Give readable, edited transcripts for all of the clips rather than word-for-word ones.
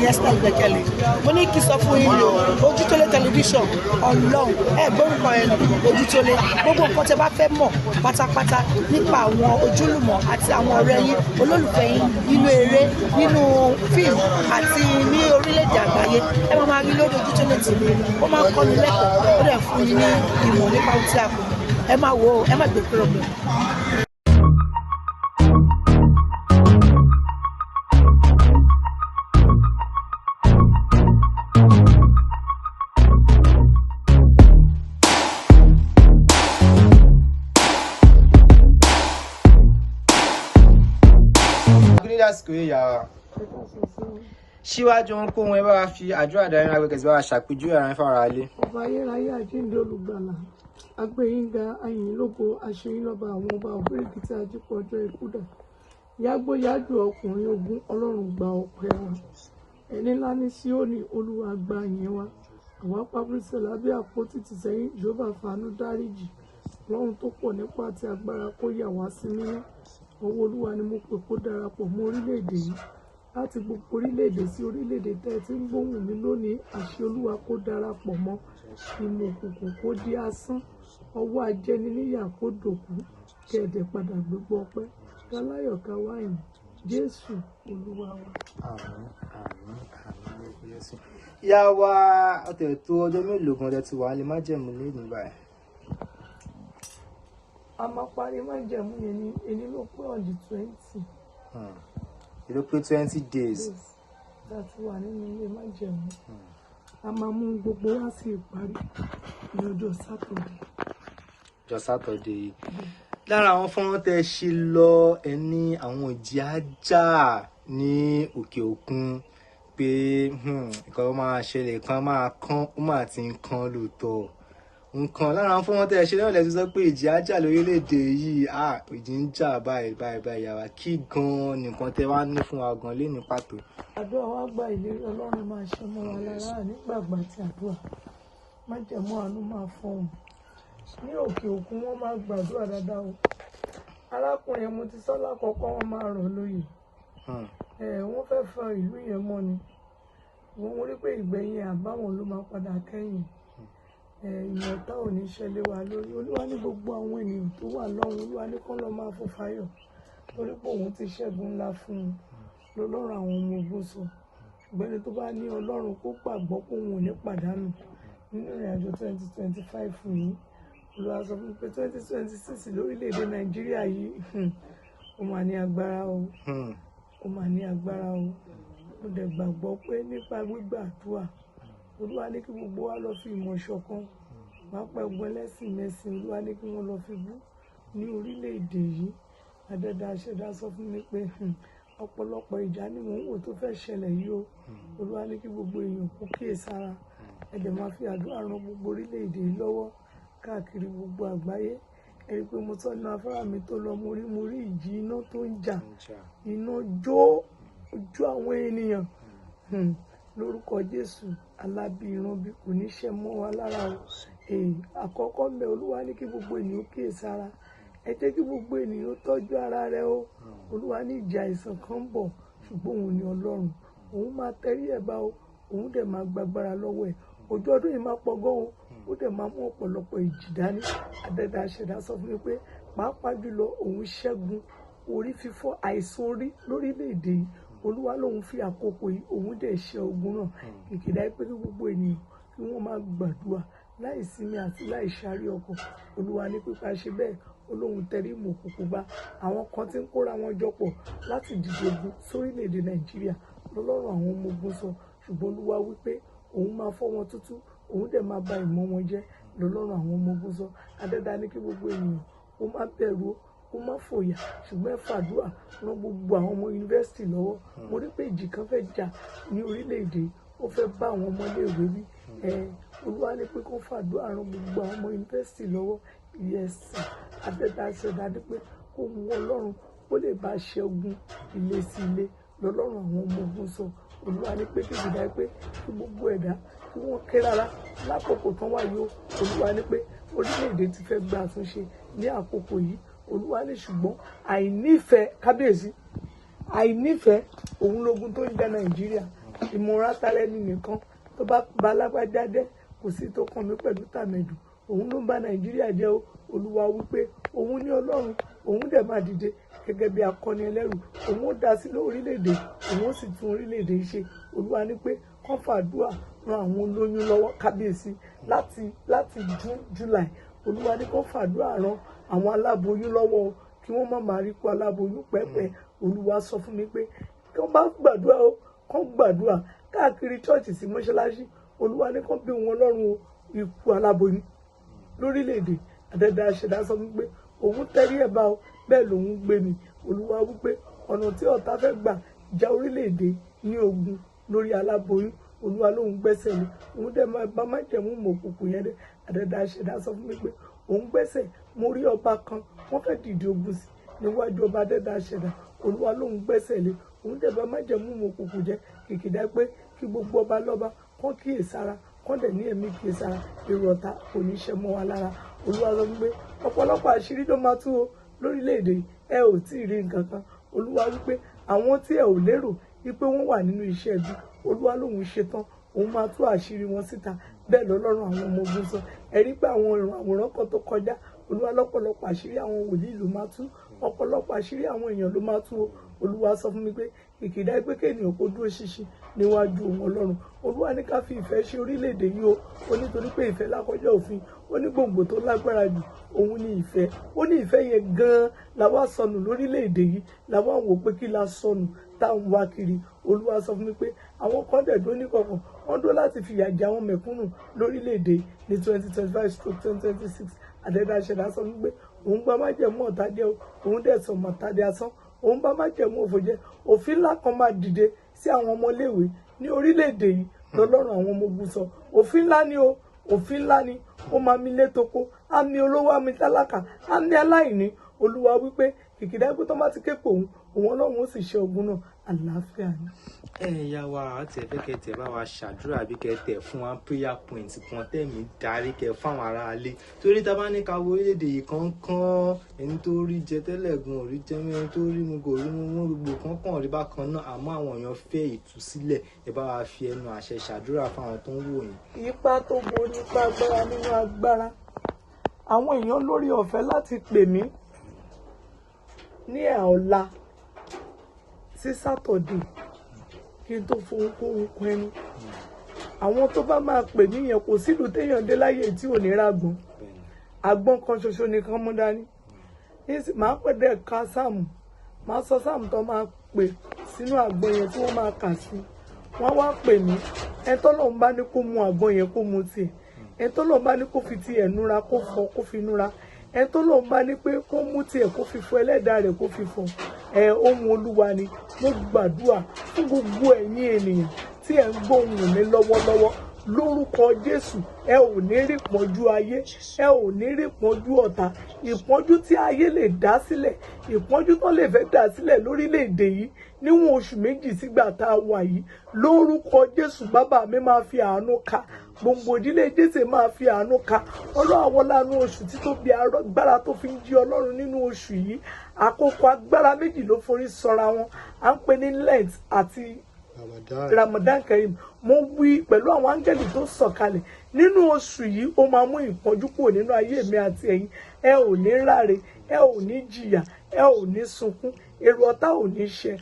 Esther Ìgbẹ́kẹ̀lé mo ní kí sọ fún yín o Ojútólé tẹlifíṣàn Ọlọ́run gbórúkọ ẹ̀ Ojútólé gbogbo nǹkan tẹ́ bá fẹ́ mọ̀ pátápátá nípa àwọn ojúlùmọ̀ àti àwọn ọ̀rẹ́ yín olólùfẹ́ yín nínú eré nínú fíìmù àti ní orílẹ̀-èdè àgbáyé ẹ máa rí lórí Ojútólé TV ó máa ń kọ́ni lẹ́kọ̀ọ́ ó dẹ̀ fún yín ní ìmọ̀ nípa ohun tí a kò ẹ máa wo ẹ má gbé kúrò bẹ́ẹ̀. lásìkò ìyá síwájú ń kó wọn ẹ bá wa fi àdúrà darí ra gbẹgẹsì bá wa ṣàpèjúwe ara yín fáwọn alẹ. ọba ayérayé àjíǹde olùgbàlà agbẹyìnga ayìnlógo aṣèyínlọba àwọn ọba òbíríkìtì ajípọ̀ ọjọ́ ìkúdà yágbóyájú ọkùnrin ogun Ọlọ́run gba ọpẹ́ wa ẹni ńlá ní Síónì Olúwa gba ìyìn wa àwa pàbírísẹ̀ lábẹ́ àpótí tìsẹ́yìn Jèhófà fàánú dáríjì Ọlọ́run tó pọ̀ nípa àti agbára kó yà wá sí mímọ́ ọwọ́ Olúwa ni mo pè kó darapọ̀ mọ́ orílẹ̀-èdè yìí láti gbogbo orílẹ̀-èdè sí orílẹ̀-èdè tẹ́ ẹ ti ń gbóhùn mi lónìí àṣẹ Olúwa kó darapọ̀ mọ́ ìmọ̀ òkùnkùn kó di asán ọwọ́ ajẹniníyà kó dòkú kẹ̀ẹ̀dẹ̀ padà gbégbó ọpẹ́ káláyọ̀ ká wáyìn Jésù Olúwa wa. ìyá wa ọ̀tẹ̀ tó ọjọ́ mélòó gan lẹ ti wà á lè má jẹ̀mú lẹ́yìn báyìí. a máa parí májẹ̀mú yẹn ní ẹni ló pé on the 20. Ìlú pé 20 days. láti wà nínú ilé májẹ̀mú a máa mú gbogbo wá sí ìparí ní ọjọ́ sátọ̀dé. ọjọ́ sátọ̀dé yìí lára àwọn fọ́nrán tẹ́ ṣe lọ ẹni àwọn ìjì ajá ní òkè òkun pé nǹkan máa ṣẹlẹ̀ kan máa kán ó máa ti ń kán lóòótọ́ nǹkan lára àwọn fọ́nrán tẹ́ ṣe náà lẹ́sìn sọ pé ìjì ajá lórílẹ̀‐èdè yìí ìjì ń jà báyìí yàrá kí gan-an nìkan tẹ́ wá ní fún wa gan lé ní pàtó. àdúrà wa gba ìlérí Ọlọ́run máa ṣe mọ́ wa lára nígbàgbà tí àdúrà májẹ̀mú àánú máa fọhùn ní òkè òkun wọ́n máa gbàdúrà dáadáa o arákùnrin mo ti sọ lákọ̀ọ́kọ́ wọ́n máa rọ̀ lóyè wọ́n fẹ́ fa ìlú yẹn mọ́ ni wọ́n rí pé ìgbẹ̀yìn àbáwọn ló máa padà kẹ́yìn ìmọ̀ta ò ní ṣẹlẹ̀ wá lórí Olúwa ní gbogbo àwọn ènìyàn tó wà lọ́run Olúwa ní kán lọ́ọ́ máa fò fáyọ̀ torí pé òun ti ṣẹ́gun ńlá fún un lọ́lọ́run àwọn ọmọ ogun sọ ọ̀gbẹ́ni tó bá ní Ọlọ́run kó gbàgbọ́ pé òun ò ní pàdánù nínú ìrìn àjò 2025 yìí Olúwa sọ fún mi pé 2026 lórílẹ̀‐èdè Nàìjíríà yìí ó máa ní agbára o ó máa ní agbára o mo dẹ̀ gbàgbọ́ pé nípa gbígbàdúrà Olúwa ní kí gbogbo wa lọ fi ìmọ̀ ṣọ̀kan máa pẹ́ gbọ́n lẹ́sìn mẹ́sìn Olúwa ní kí wọ́n lọ fi bú ní orílẹ̀‐èdè yìí adẹ́dá aṣẹ́dá sọ fún mi pé ọ̀pọ̀lọpọ̀ ìjà ni mò ń wò tó fẹ́ ṣẹlẹ̀ yìí o Olúwa ní kí gbogbo èèyàn kó kíyèsára ẹ̀dẹ̀ máa fi àdúrà ran gbogbo orílẹ̀‐èdè yìí lọ́wọ́ káàkiri gbogbo àgbáyé ẹ̀rí pé mo tọ́ ní afárá mi tó lọ mo rí ìjì iná tó ń jà iná jó ojú àwọn ènìyàn lórúkọ Jésù alábìíràn bí kò ní ṣe mọ́ wa lára o àkọ́kọ́ mẹ́ Olúwa ní kí gbogbo ènìyàn kíyèsára ẹ jẹ́ kí gbogbo ènìyàn tọ́jú ara rẹ o Olúwa ní ìjà àìsàn kan bọ̀ ṣùgbọ́n òun ni Ọlọ́run òun máa tẹrí ẹ̀ bá o òun dẹ̀ máa gbàgbára lọ́wọ́ ẹ̀ ojú ọdún yìí máa pọ̀ gan o ó dẹ̀ máa mú ọ̀pọ̀lọpọ̀ ìjì dání adẹ́dá aṣẹ̀dá sọ fún mi pé pàápàá jùlọ òun ṣẹ́gun orí fífọ́ àìsàn orí lórílẹ̀‐èdè yìí Olúwa lòun fi àkókò yìí òun dẹ̀ ṣe ogun náà ìkìdá pé kí gbogbo ènìyàn kí wọ́n máa gbàdúrà láì sinmi àti láì ṣàárẹ ọkàn Olúwa ní pípa ṣe bẹ́ẹ̀ Olóhun tẹrí ìmọ̀ òkùnkùn bá àwọn kan tí ń kóra wọn jọ pọ̀ láti dìde ogun sórílẹ̀‐èdè Nàìjíríà lọ́lọ́run àwọn ọmọ ogun sọ ṣùgbọ́n Olúwa wípé òun máa fọ́ wọn tútú òun dẹ̀ máa ba ìmọ̀ wọn jẹ́ lọ́lọ́run àwọn ọmọ ogun sọ adẹ́dá ní kí gbogbo ènìyàn ó má bẹ̀rù ó má fòyà ṣùgbọ́n ẹ fàdúrà ran gbogbo àwọn ọmọ yunifásitì lọ́wọ́ mo rí pé ìjì kan fẹ́ jà ní orílẹ̀-èdè ó fẹ́ bá àwọn ọmọléèwé wí Olúwa ní pé kó fàdúrà ran gbogbo àwọn ọmọ yunifásitì lọ́wọ́ yẹsà adẹ́dá ṣẹ̀dá ní pé kó wu Ọlọ́run ó lè bá ṣẹ́gun ilé sí ilé lọ́lọ́run àwọn ọmọ ogun sọ Olúwa ní pé kéjì dá pé kí gbogbo ẹ̀dá kí wọ́n ké rárá lákòókò tán wáyé o Olúwa ní pé orílẹ̀-èdè ti fẹ́ gba àtúnṣe ní àkókò yìí Olúwa ní ṣùgbọ́n àìnífẹ̀ẹ́ kábíyèsí àìnífẹ̀ẹ́ òun lógun tó ń jà Nàìjíríà ìmọ̀ràn tara ẹni nìkan tó bá ba lágbájá jẹ́ kò sí tó kàn mí pẹ̀lú tàmẹ̀dù òun ló ń bá Nàìjíríà jẹ́ o. Olúwa wípé òun ní Ọlọ́run òun dẹ̀ máa dìde gẹ́gẹ́ bí akọni ẹlẹ́rù òun ó dá sí lórílẹ̀‐èdè òun ó sì tún orílẹ̀‐èdè ṣe. Olúwa ní pé kán fàdúrà ran àwọn olóyún lọ́wọ́ kábíyèsí láti July. Olúwa ní kán fàdúrà ran àwọn aláboyún lọ́wọ́ kí wọ́n má máa rí kó aláboyún pẹ́pẹ́. Olúwa sọ fún mi pé kí wọ́n bá gbàdúrà o kán gbàdúrà káàkiri ṣọ́ọ̀ṣì sí mọ́ṣáláṣí. Olúwa ní kán bí wọn lọ́rùn ikú aláboyún lórílẹ̀‐èdè. Àdẹ́dà aṣẹ̀dá sọ wípé òun tẹ́rí ẹ̀ bá o bẹ́ẹ̀ lòun gbé mi. Olúwa wípé ọ̀nà tí ọ̀tá fẹ́ gbà ja orílẹ̀‐èdè ní ogun lórí aláboyún Olúwa lòun gbẹ́sẹ̀ lé òun dẹ̀ máa bá má jẹ̀mú mọ̀ òkùnkùn yẹn dé. Àdẹ́dà aṣẹ̀dá sọ fún mi pé òun gbẹ́sẹ̀ mo rí ọba kan wọ́n fẹ́ dìde ogun sí níwájú ọba. Àdẹ́dà aṣẹ̀dá Olúwa lòun gbẹ́sẹ̀ lé òun dẹ̀ bá má jẹ̀mú mọ̀ òkùnkùn jẹ́ kìkìdá pé kí gbogbo ọba lọ́ba kán kíyèsára kán dẹ̀ ní ẹ̀mí kíyèsára èrò ọ̀tá kò ní ṣe mọ́ wa lára. Olúwa sọ wípé ọ̀pọ̀lọpọ̀ àṣírí ló máa tú o lórílẹ̀‐èdè ẹ ò tí ì rí nǹkan kan. Olúwa wípé àwọn tí ẹ ò lérò wípé wọ́n wà nínú iṣẹ́ ẹbí Olúwa lòun ṣetán òun máa tú àṣírí wọn síta. Bẹ́ẹ̀ lọ́lọ́run àwọn ọmọ ogun sọ. Ẹ rí pé àwọn ìran àwòrán kan tó kọjá Olúwa lọ́pọ̀lọpọ̀ àṣírí àwọn wòlíì ló máa tú ọ̀pọ̀lọpọ̀ àṣírí àwọn èèyàn ló máa tú o. Olúwa sọ fún mi pé ìkìdá pé kéèyàn kó dúró ṣinṣin níwájú òun Ọlọ́run. Olúwa ní ká fi ìfẹ́ ṣe orílẹ̀-èdè yìí o. Ó nítorí pé ìfẹ́ lákọjá òfin ó ní gbòǹgbò tó lágbára jù òun ní ìfẹ́. Ó ní ìfẹ́ yẹn gan-an làwa sọnù lórílẹ̀-èdè yìí làwa wò pé kí la sọnù táwọn wá kiri. Olúwa sọ fún mi pé àwọn kan dẹ̀ dó ní kọ̀ọ̀kan wọ́n dó láti fìyà jẹ àwọn mẹ̀kúnnù lórílẹ̀-èdè ní 2025/2026. Àdẹ́dà aṣẹ̀dá sọ fún mi pé òun gbá májẹ̀mú ọ̀tá jẹ́ o òun dẹ̀ sọ mọ̀tá dé asán òun bá májẹ̀mú òfò jẹ́. Òfin ńlá kan máa dìde sí àwọn ọmọléèwé ní orílẹ̀-èdè yìí lọ́lọ́run àwọn ọmọ ogun sọ. Òfin ńlá ni o òfin ńlá ni ó máa mi létoko á mi olówó á mi tálákà á mi aláìní. Olúwa wípé kìkìdá pé tó bá ti képe òun Ọlọ́run ó sì ṣe ogun náà àlàáfíà ni. Ìyá wa àti ẹ̀fẹ́ kẹtẹ̀ bá wa ṣàdúrà bí kẹtẹ̀ fún wa prayer point kan tẹ̀mí darí kẹ fáwọn aráalé torí tá a bá ní ká wo orílẹ̀-èdè yìí kankan ẹni tó rí jẹ tẹ́lẹ̀ gan orí jẹ́ mi ẹni tó rí mu kò rí mu mú gbogbo kankan rí bákan náà àmọ́ àwọn èèyàn fẹ́ ìtúsílẹ̀ ẹ bá wa fi ẹnu àṣẹ ṣàdúrà fáwọn tó ń wò yín. Ipa tó bo nípa agbára nínú agbára àwọn èèyàn lórí ọ̀fẹ́ láti pè mí ní ọ̀la sí Sátọ̀dé kí n tó fohùn kóhun kan ẹnu. Àwọn tó bá máa pè mí yẹn kò sílùú téèyàn dé láyé tí ò ní rágbọ́n àgbọn kan ṣoṣo nìkan mú dání. Màá pẹ̀dẹ̀ ka sáàmù màá sọ sáàmù tó máa pè sínú àgbọn yẹn tí wọ́n máa kà sí. Wọ́n wá pè mí ẹni tọ́lọ́run bá ní kó mu àgbọn yẹn kó mu tiẹ̀ ẹni tọ́lọ́run bá ní kó fi tiẹ̀ núra kó fọ kó fi núra ẹni tọ́lọ́run bá ní pé kó mú tiẹ̀ kó fi fọ ẹlẹ́dàá rẹ̀ kó fi fọ ohun Olúwa ni. Mo gbàdúrà fún gbogbo ẹ̀yin ènìyàn tí ẹ̀ ń gbóhùn mi lọ́wọ́lọ́wọ́ lórúkọ Jésù ẹ ò ní rí ìpọ́njú ayé ẹ ò ní rí ìpọ́njú ọ̀tá ìpọ́njú tí ayé lè dá sílẹ̀ ìpọ́njú tó lè fẹ́ dá sílẹ̀ lórílẹ̀‐èdè yìí níwọ̀n oṣù méjì sígbà tá a wà yìí lórúkọ Jésù bàbá mi máa fi àánú ka gbogbo ìdílé Jésù máa fi àánú ka Ọlọ́run àwọn lánú oṣù tí tó bí agbára tó fi ń jí Ọlọ́run nínú oṣù yìí àkókò agbára méjì ló forí sọra wọn à ń pè ní Lent àti Ramadan Kareem. Mo wí pẹ̀lú àwọn áńgẹ́lì tó sọ̀kalẹ̀ nínú oṣù yìí ó máa mú ìpọ́njú kúrò nínú ayé mi àti ẹ̀yin ẹ ò ní ráre ẹ ò ní jìyà ẹ ò ní sunkún èrò ọ̀tá ò ní ṣẹ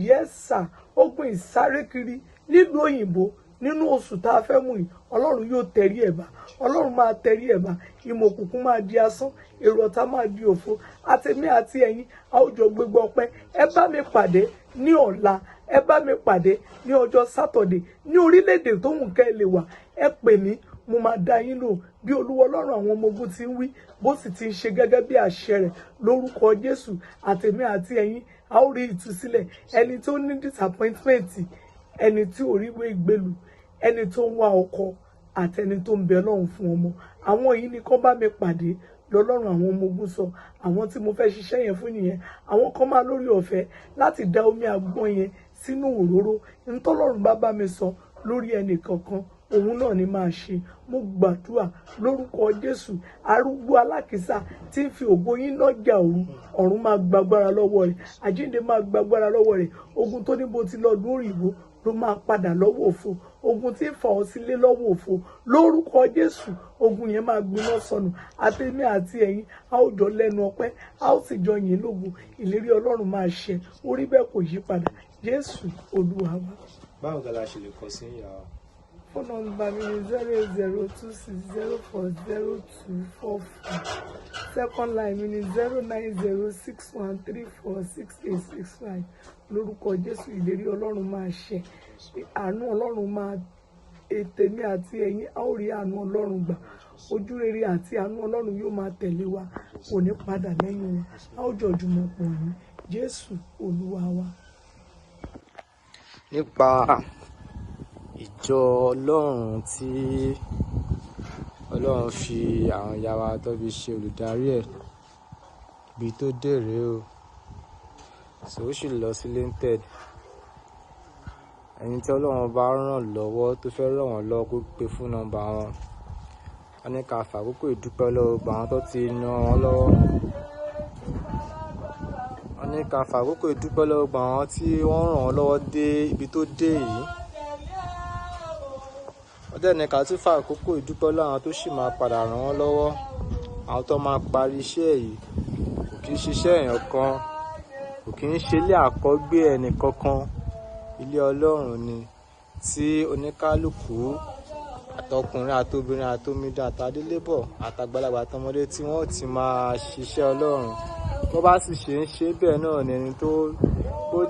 yẹ́sà ogun ìsáré kiri nílùú òyìnbó nínú oṣù tá a fẹ́ mú yìí Ọlọ́run yóò tẹrí ẹ̀ bá Ọlọ́run máa tẹrí ẹ̀ bá ìmọ̀ òkùnkùn máa di asán èrò ọ̀tá máa di òfo àtẹ̀mí àti ẹ̀yin a ó jọ gbégbá ọpẹ́ ẹ bá mi pàdé ní ọ̀la ẹ bá mi pàdé ní ọjọ́ Sátọ̀dé ní orílẹ̀-èdè tó wù kẹ́ ẹ lè wà ẹ pè mí mo máa dá yín lò bí Olúwa Ọlọ́run àwọn ọmọ ogun ti ń wí bó sì ti ń ṣe gẹ́gẹ́ bí àṣẹ rẹ̀ lórúkọ Jésù àtẹ̀mí àti ẹ̀yin a ó rí ìtúsílẹ̀ ẹni tó ní disappointment ẹni tí ò rí ìwé ìgbélú ẹni tó ń wá ọkọ àtẹni tó ń bẹ Ọlọ́run fún ọmọ àwọn yìí ni kán bá mi pàdé lọ́lọ́run àwọn ọmọ ogun sọ àwọn tí mo fẹ́ ṣiṣẹ́ yẹn fún nìyẹn àwọn kan máa lórí ọ̀fẹ́ láti dá omi àgbọn yẹn sínú òróró ntọ́lọ́run bá mi sọ lórí ẹnì kankan òun náà ni máa ṣe mo gbàdúrà lórúkọ Jésù arúgbó alákìísà tí ń fi ògo yín lọ́jà ọ̀run máa gbàgbára lọ́wọ́ rẹ̀ àjíǹde máa gbàgbára lọ́wọ́ rẹ̀ ogun tó ní bó ti lọ́ọ̀dún òyìnbó ló máa padà lọ́wọ́ òfo. Ogun tí ń fà ọ́ sílé lọ́wọ́ òfo lórúkọ Jésù, ogun yẹn máa gbiná sọnù. Àtèmi àti ẹ̀yin a ó jọ lẹ́nu ọpẹ́, a ó sì jọ yìn lógo. Ìlérí Ọlọ́run máa ṣẹ, orí bẹ́ẹ̀ kò yí padà. Jésù Olúwa wa. Báwo gan la ṣe lè kọ sí ìyá wa? Phone number mi ni 08026040244. Second line mi ni 09061346865. Lórúkọ Jésù, ìlérí Ọlọ́run máa ṣẹ. Àánú Ọlọ́run máa ètèmi àti ẹ̀yin a ó rí àánú Ọlọ́run gbà. Ojú rere àti àánú Ọlọ́run yóò máa tẹ̀lé wa, kò ní padà lẹ́yìn wa. A ó jọ jùmọ̀ pọ̀ ní Jésù Olúwa wa. Nípa ìjọ Ọlọ́run tí Ọlọ́run fi àwọn ìyá wa tó fi ṣe olùdarí ẹ̀, ibi tó dé rèé o. So ó sì lọ sí Linted. Ẹni tí Ọlọ́run bá ràn lọ́wọ́ tó fẹ́ ràn wọ́n lọ́wọ́ kó pe fún nọ́mbà wọn. Wọ́n ní ká fàkókò ìdúpẹ́ lọ́wọ́ gbà wọ́n tó ti ná wọn lọ́wọ́. Wọ́n ní ká fàkókò ìdúpẹ́ lọ́wọ́ gbà wọ́n tí wọ́n ràn wọ́n lọ́wọ́ dé ibi tó dé yìí. Wọ́n dẹ̀ ní ká tún fàkókò ìdúpẹ́ lọ́wọ́ àwọn tó sì máa padà ràn wọ́n lọ́wọ́. Àwọn tó máa parí iṣẹ́ yìí kò kí ń ṣiṣẹ́ èèyàn kan, kò kí ń ṣe ilé àkọ́gbé ẹnì kankan. Ilé Ọlọ́run ni tí oníkálùkù àtọkùnrin àtobìnrin àtomidà àtàdélébọ̀ àtàgbàlagbà àtọmọdé tí wọ́n ti máa ṣiṣẹ́ Ọlọ́run. Bó bá sì ṣe ń ṣe bẹ́ẹ̀ náà ni ẹni tó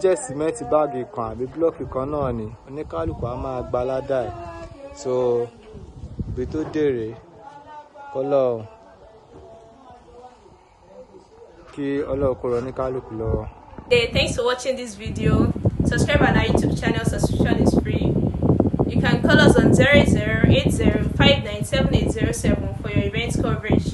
jẹ́ sìmẹ́ǹtì báàgì kan àbí búlọ́ọ̀kì kan náà ni oníkálùkù á máa gba ládà ẹ̀. So ibi tó dèrè kọ́lọ́ kí Ọlọ́run kó rọ oníkálùkù lọ́wọ́. Hey, thanks for watching this video. Subscribe on our YouTube channel. Subscription is free. You can call us on 0080597807 for your event coverage.